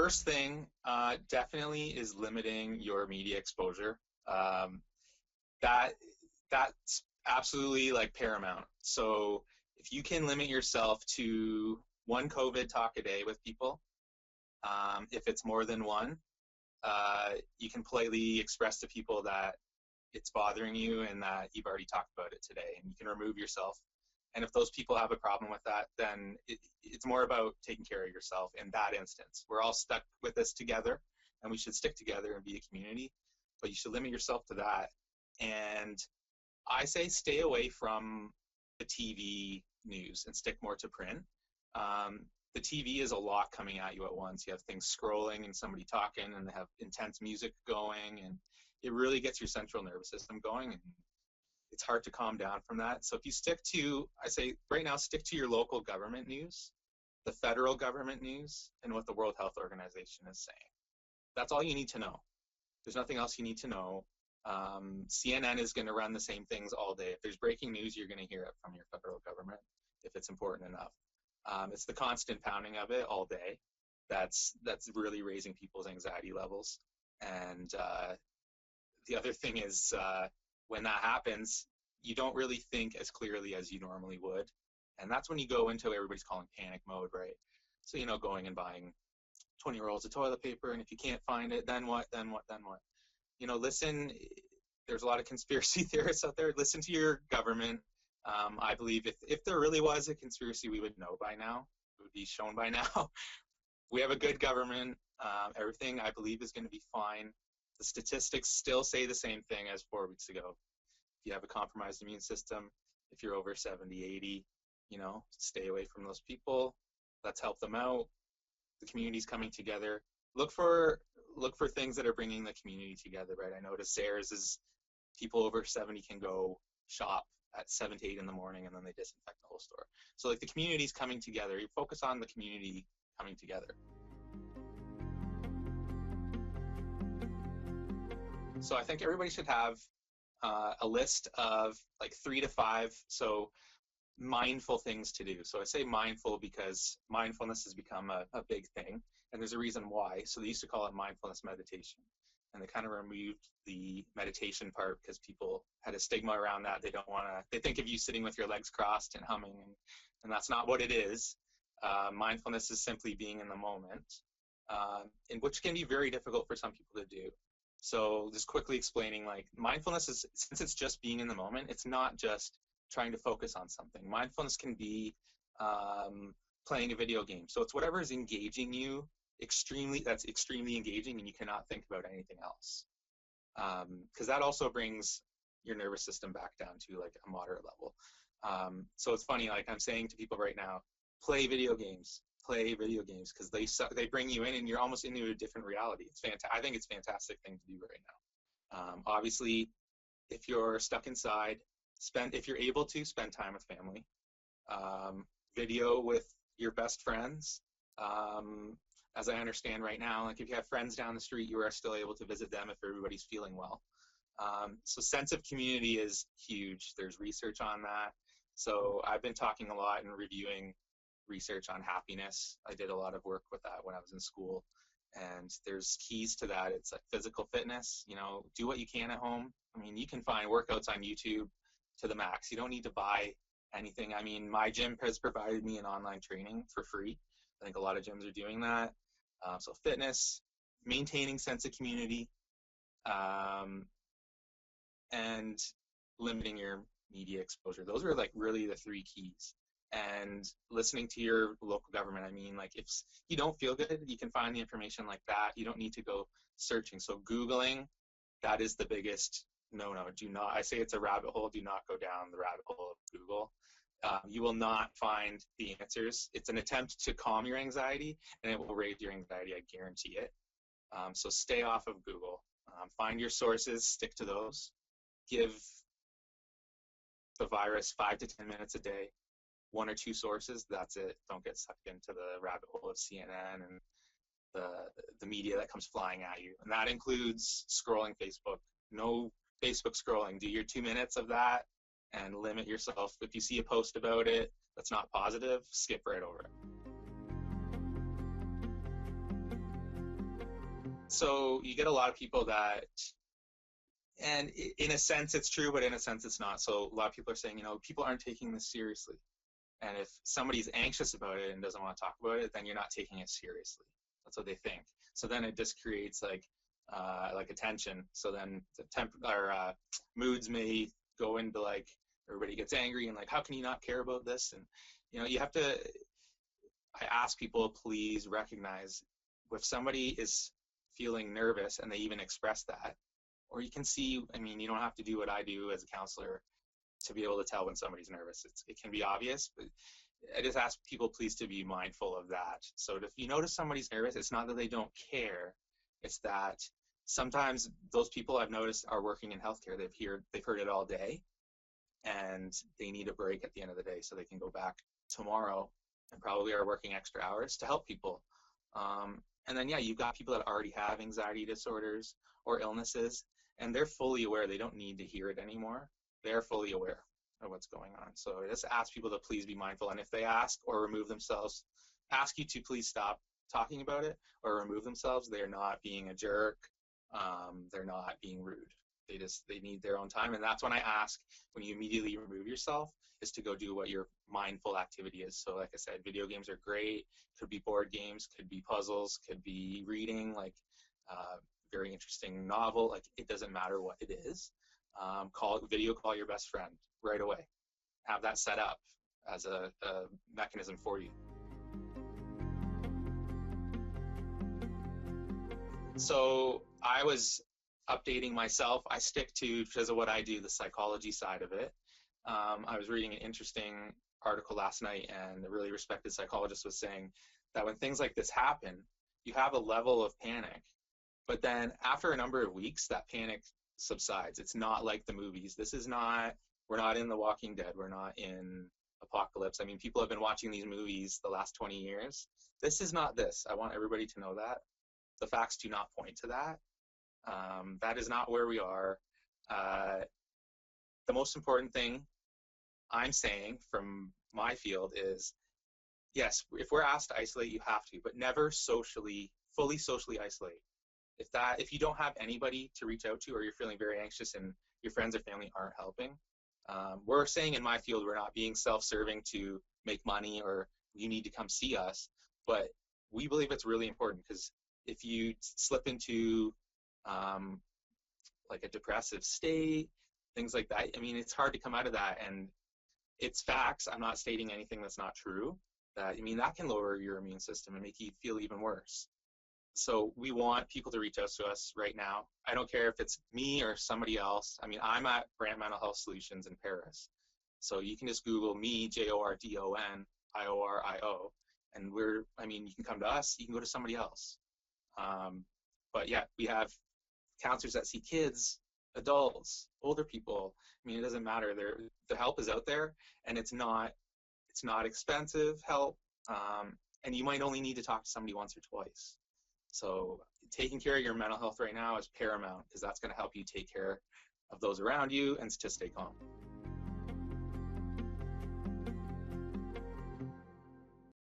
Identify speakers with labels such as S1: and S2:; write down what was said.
S1: first thing definitely is limiting your media exposure. That's absolutely like paramount. So if you can limit yourself to one COVID talk a day with people, if it's more than one, you can politely express to people that it's bothering you and that you've already talked about it today, and you can remove yourself. And if those people have a problem with that, then it's more about taking care of yourself in that instance. We're all stuck with this together, and we should stick together and be a community, but you should limit yourself to that. And I say stay away from the TV news and stick more to print. The TV is a lot coming at you at once. You have things scrolling and somebody talking, and they have intense music going, and it really gets your central nervous system going, and it's hard to calm down from that. So if you stick to, I say right now, stick to your local government news, the federal government news, and what the World Health Organization is saying. That's all you need to know. There's nothing else you need to know. CNN is going to run the same things all day. If there's breaking news, you're going to hear it from your federal government if it's important enough. It's the constant pounding of it all day that's really raising people's anxiety levels. And the other thing is when that happens, you don't really think as clearly as you normally would. And that's when you go into, everybody's calling panic mode, right? So, you know, going and buying 20 rolls of toilet paper, and if you can't find it, then what, then what, then what? You know, listen, there's a lot of conspiracy theorists out there. Listen to your government. I believe if there really was a conspiracy, we would know by now. It would be shown by now. We have a good government. Everything, I believe, is going to be fine. The statistics still say the same thing as 4 weeks ago. If you have a compromised immune system, if you're over 70, 80, you know, stay away from those people. Let's help them out. The community's coming together. Look for things that are bringing the community together, right? I noticed Zehrs is people over 70 can go shop at 7 to 8 in the morning, and then they disinfect the whole store. So like the community's coming together. You focus on the community coming together. So I think everybody should have a list of like 3 to 5 mindful things to do. So I say mindful because mindfulness has become a big thing, and there's a reason why. So they used to call it mindfulness meditation, and they kind of removed the meditation part because people had a stigma around that. They don't want to, they think of you sitting with your legs crossed and humming, and that's not what it is. Mindfulness is simply being in the moment, and which can be very difficult for some people to do. So just quickly explaining, like, mindfulness is, since it's just being in the moment, it's not just trying to focus on something. Mindfulness can be playing a video game. So it's whatever is engaging you that's extremely engaging, and you cannot think about anything else. Because that also brings your nervous system back down to like a moderate level. So it's funny, like I'm saying to people right now, play video games, because they bring you in and you're almost into a different reality. It's I think it's a fantastic thing to do right now. Obviously, if you're stuck inside, if you're able to, spend time with family. Video with your best friends. As I understand right now, like if you have friends down the street, you are still able to visit them if everybody's feeling well. So sense of community is huge. There's research on that. So I've been talking a lot and reviewing research on happiness. I did a lot of work with that when I was in school, and there's keys to that. It's like physical fitness, you know, do what you can at home. I mean, you can find workouts on YouTube to the max. You don't need to buy anything. I mean, my gym has provided me an online training for free. I think a lot of gyms are doing that. So fitness, maintaining sense of community, and limiting your media exposure. Those are like really the 3 keys. And listening to your local government. I mean, like if you don't feel good, you can find the information like that. You don't need to go searching. So Googling, that is the biggest no-no. Do not, I say it's a rabbit hole, do not go down the rabbit hole of Google. You will not find the answers. It's an attempt to calm your anxiety, and it will raise your anxiety, I guarantee it. So stay off of Google. Find your sources, stick to those. Give the virus 5 to 10 minutes a day. 1 or 2 sources, that's it. Don't get sucked into the rabbit hole of CNN and the media that comes flying at you. And that includes scrolling Facebook. No Facebook scrolling. Do your 2 minutes of that and limit yourself. If you see a post about it that's not positive, skip right over it. So you get a lot of people that, and in a sense it's true, but in a sense it's not. So a lot of people are saying, people aren't taking this seriously. And if somebody's anxious about it and doesn't want to talk about it, then you're not taking it seriously. That's what they think. So then it just creates like a tension. So then the moods may go into like everybody gets angry and like, how can you not care about this? And you have to. I ask people, please recognize if somebody is feeling nervous and they even express that, or you can see. I mean, you don't have to do what I do as a counselor to be able to tell when somebody's nervous. It can be obvious, but I just ask people please to be mindful of that. So if you notice somebody's nervous, it's not that they don't care, it's that sometimes those people I've noticed are working in healthcare. They've heard it all day, and they need a break at the end of the day so they can go back tomorrow and probably are working extra hours to help people. And then, yeah, you've got people that already have anxiety disorders or illnesses, and they're fully aware. They don't need to hear it anymore. They're fully aware of what's going on. So I just ask people to please be mindful. And if they ask or remove themselves, ask you to please stop talking about it or remove themselves. They're not being a jerk. They're not being rude. They need their own time. And that's when I ask, when you immediately remove yourself, is to go do what your mindful activity is. So like I said, video games are great. Could be board games, could be puzzles, could be reading, like very interesting novel. Like, it doesn't matter what it is. Call your best friend right away. Have that set up as a mechanism for you. So I was updating myself. I stick to, because of what I do, the psychology side of it. I was reading an interesting article last night, and a really respected psychologist was saying that when things like this happen, you have a level of panic, but then after a number of weeks, that panic subsides. It's not like the movies. We're not in The Walking Dead. We're not in Apocalypse. I mean, people have been watching these movies the last 20 years. This is not this. I want everybody to know that. The facts do not point to that. That is not where we are. The most important thing I'm saying from my field is, yes, if we're asked to isolate, you have to, but never fully socially isolate. If you don't have anybody to reach out to, or you're feeling very anxious and your friends or family aren't helping, we're saying in my field, we're not being self-serving to make money or you need to come see us, but we believe it's really important, because if you slip into like a depressive state, things like that, I mean, it's hard to come out of that. And it's facts. I'm not stating anything that's not true. That can lower your immune system and make you feel even worse. So we want people to reach out to us right now. I don't care if it's me or somebody else. I mean, I'm at Brand Mental Health Solutions in Paris. So you can just Google me, Jordon Iorio, and you can come to us, you can go to somebody else. But yeah, we have counselors that see kids, adults, older people. I mean, it doesn't matter. The help is out there, and it's not expensive help, and you might only need to talk to somebody once or twice. So taking care of your mental health right now is paramount, because that's going to help you take care of those around you and to stay calm.